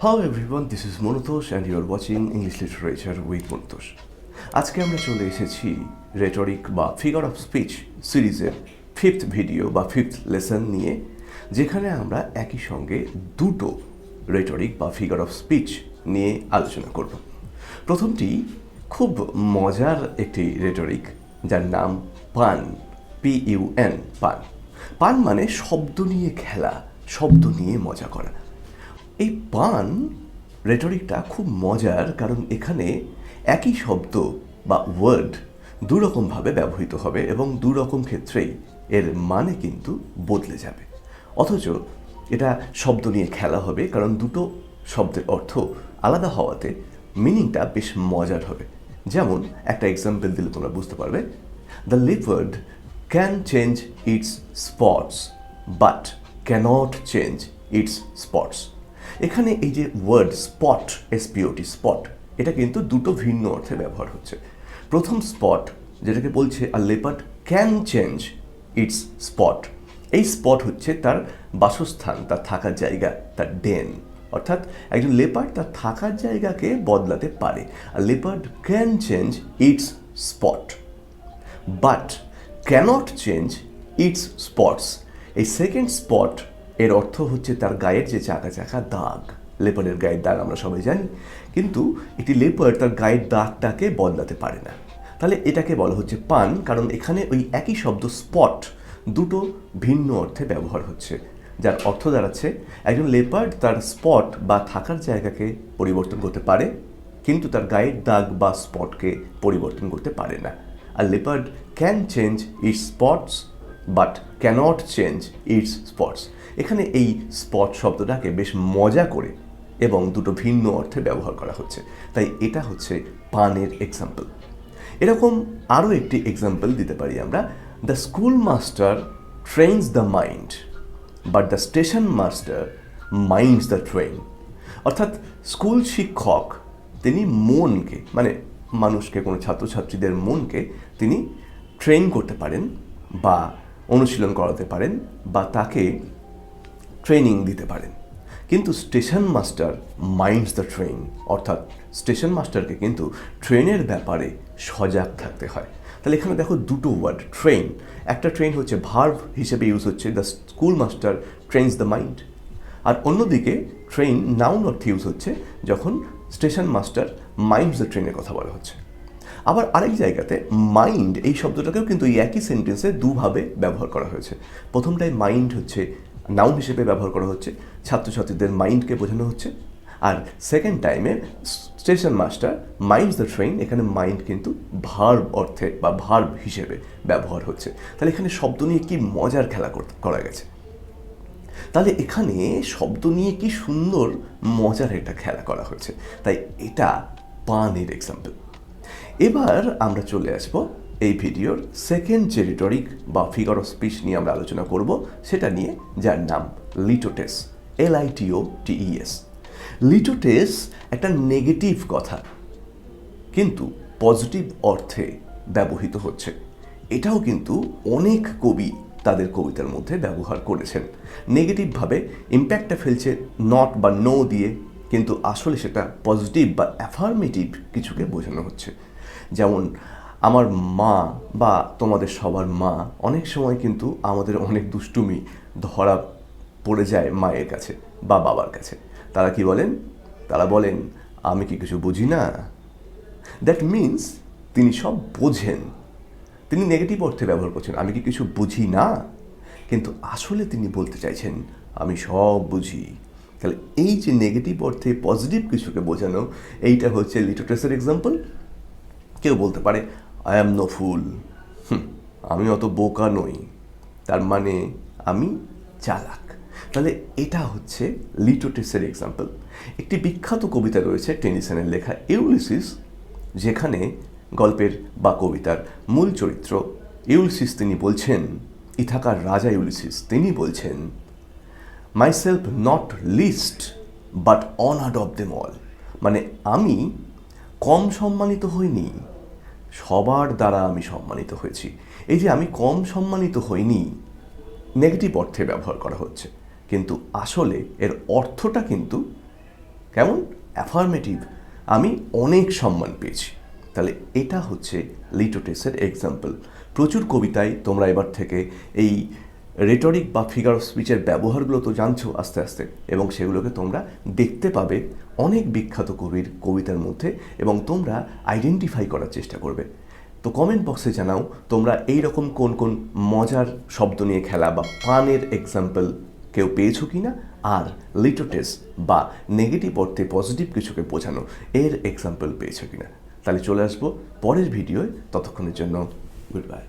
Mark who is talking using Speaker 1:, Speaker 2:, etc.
Speaker 1: Hello everyone, this is Monotosh and you are watching English Literature with Monotosh. আজকে আমরা চলে এসেছি rhetoric বা ফিগার অফ স্পিচ সিরিজের ফিফথ ভিডিও বা ফিফথ লেসন নিয়ে, যেখানে আমরা একই সঙ্গে দুটো রেটরিক বা ফিগার অফ স্পিচ নিয়ে আলোচনা করব। প্রথমটি খুব মজার একটি রেটরিক, যার নাম পান, PUN, পান। পান মানে শব্দ নিয়ে খেলা, শব্দ নিয়ে মজা করা। এই পান রেটরিকটা খুব মজার, কারণ এখানে একই শব্দ বা ওয়ার্ড দুরকমভাবে ব্যবহৃত হবে এবং দুরকম ক্ষেত্রেই এর মানে কিন্তু বদলে যাবে। অথচ এটা শব্দ নিয়ে খেলা হবে, কারণ দুটো শব্দের অর্থ আলাদা হওয়াতে মিনিংটা বেশ মজার হবে। যেমন একটা এক্সাম্পল দিলে তোমরা বুঝতে পারবে। The leopard can change its spots but cannot change its spots. এখানে এই যে ওয়ার্ড স্পট, SPOT, স্পট, এটা কিন্তু দুটো ভিন্ন অর্থে ব্যবহার হচ্ছে। প্রথম স্পট, যেটাকে বলছে a leopard can change its spot, এই স্পট হচ্ছে তার বাসস্থান, তার থাকার জায়গা, তার ডেন। অর্থাৎ একজন লেপার্ড তার থাকার জায়গাকে বদলাতে পারে। A leopard can change its spot but cannot change its spots. এই সেকেন্ড স্পট এর অর্থ হচ্ছে তার গায়ের যে চাকা চাকা দাগ। লেপার্ডের গায়ের দাগ আমরা সবাই জানি, কিন্তু একটি লেপার্ড তার গায়ের দাগটাকে বদলাতে পারে না। তাহলে এটাকে বলা হচ্ছে পান, কারণ এখানে ওই একই শব্দ স্পট দুটো ভিন্ন অর্থে ব্যবহার হচ্ছে, যার অর্থ দাঁড়াচ্ছে একজন লেপার্ড তার স্পট বা থাকার জায়গাকে পরিবর্তন করতে পারে, কিন্তু তার গায়ের দাগ বা স্পটকে পরিবর্তন করতে পারে না। আর leopard can change its spots but cannot change its spots. এখানে এই স্পট শব্দটাকে বেশ মজা করে এবং দুটো ভিন্ন অর্থে ব্যবহার করা হচ্ছে, তাই এটা হচ্ছে পানের এক্সাম্পল। এরকম আরও একটি এক্সাম্পল দিতে পারি আমরা। The school master trains the mind but the station master minds the train. অর্থাৎ স্কুল শিক্ষক তিনি মনকে, মানে মানুষকে, কোনো ছাত্রছাত্রীদের মনকে তিনি ট্রেন করতে পারেন বা অনুশীলন করাতে পারেন বা তাকে ট্রেনিং দিতে পারেন, কিন্তু station master minds the train. অর্থাৎ স্টেশন মাস্টারকে কিন্তু ট্রেনের ব্যাপারে সজাগ থাকতে হয়। তাহলে এখানে দেখো দুটো ওয়ার্ড, ট্রেন, একটা ট্রেন হচ্ছে ভার্ব হিসেবে ইউজ হচ্ছে, the school master trains the mind, আর অন্যদিকে ট্রেন নাউন অর্থে ইউজ হচ্ছে যখন স্টেশন মাস্টার মাইন্ডস দ্য ট্রেনের কথা বলা হচ্ছে। আবার আরেক জায়গাতে মাইন্ড এই শব্দটাকেও কিন্তু এই একই সেন্টেন্সে দুভাবে ব্যবহার করা হয়েছে। প্রথমটায় মাইন্ড হচ্ছে নাউন হিসেবে ব্যবহার করা হচ্ছে, ছাত্রছাত্রীদের মাইন্ডকে বোঝানো হচ্ছে। আর সেকেন্ড টাইমে station master minds the train, এখানে মাইন্ড কিন্তু ভার্ব অর্থে বা ভার্ব হিসেবে ব্যবহার হচ্ছে। তাহলে এখানে শব্দ নিয়ে কি মজার খেলা করা গেছে। তাহলে এখানে শব্দ নিয়ে কি সুন্দর মজার একটা খেলা করা হয়েছে, তাই এটা পানের এক্সাম্পল। এবার আমরা চলে আসবো এই ভিডিওর সেকেন্ড যে রেটরিক বা ফিগার অফ স্পিচ নিয়ে আমরা আলোচনা করব, সেটা নিয়ে, যার নাম লিটোটেস, LITOTES। লিটোটেস একটা নেগেটিভ কথা, কিন্তু পজিটিভ অর্থে ব্যবহৃত হচ্ছে। এটাও কিন্তু অনেক কবি তাদের কবিতার মধ্যে ব্যবহার করেছেন। নেগেটিভভাবে ইম্প্যাক্টটা ফেলছে নট বা নো দিয়ে, কিন্তু আসলে সেটা পজিটিভ বা অ্যাফার্মেটিভ কিছুকে বোঝানো হচ্ছে। যেমন আমার মা বা তোমাদের সবার মা অনেক সময় কিন্তু আমাদের অনেক দুষ্টুমি ধরা পড়ে যায় মায়ের কাছে বা বাবার কাছে। তারা কি বলেন? তারা বলেন, আমি কি কিছু বুঝি না? দ্যাট মিনস তিনি সব বোঝেন। তিনি নেগেটিভ অর্থে ব্যবহার করছেন, আমি কি কিছু বুঝি না, কিন্তু আসলে তিনি বলতে চাইছেন আমি সব বুঝি। তাহলে এই যে নেগেটিভ অর্থে পজিটিভ কিছুকে বোঝানো, এইটা হচ্ছে লিটোটেসের এক্সাম্পল। কেউ বলতে পারে আই অ্যাম নো ফুল, আমি অত বোকা নই, তার মানে আমি চালাক। তাহলে এটা হচ্ছে লিটোটেসের এক্সাম্পল। একটি বিখ্যাত কবিতা রয়েছে টেনিসনের লেখা ইউলিসিস, যেখানে গল্পের বা কবিতার মূল চরিত্র ইউলিসিস, তিনি বলছেন, ইথাকার রাজা ইউলিসিস, তিনি বলছেন, myself not list but honoured of them all. মানে আমি কম সম্মানিত হইনি, সবার দ্বারা আমি সম্মানিত হয়েছি। এই যে আমি কম সম্মানিত হইনি, নেগেটিভ অর্থে ব্যবহার করা হচ্ছে, কিন্তু আসলে এর অর্থটা কিন্তু কেমন? অ্যাফার্মেটিভ, আমি অনেক সম্মান পেয়েছি। তাহলে এটা হচ্ছে লিটোটেসের এক্সাম্পল। প্রচুর কবিতায় তোমরা এবার থেকে এই রেটরিক বা ফিগার অফ স্পিচের ব্যবহারগুলো তো জানছো আস্তে আস্তে, এবং সেগুলোকে তোমরা দেখতে পাবে অনেক বিখ্যাত কবির কবিতার মধ্যে, এবং তোমরা আইডেন্টিফাই করার চেষ্টা করবে। তো কমেন্ট বক্সে জানাও তোমরা এই রকম কোন কোন মজার শব্দ নিয়ে খেলা বা পানের এক্সাম্পল কেউ পেয়েছো কি না, আর লিটোটেস বা নেগেটিভ অর্থে পজিটিভ কিছুকে বোঝানো এর এক্সাম্পল পেয়েছো কি না। তাহলে চলে আসবো পরের ভিডিওয়, ততক্ষণের জন্য গুড বাই।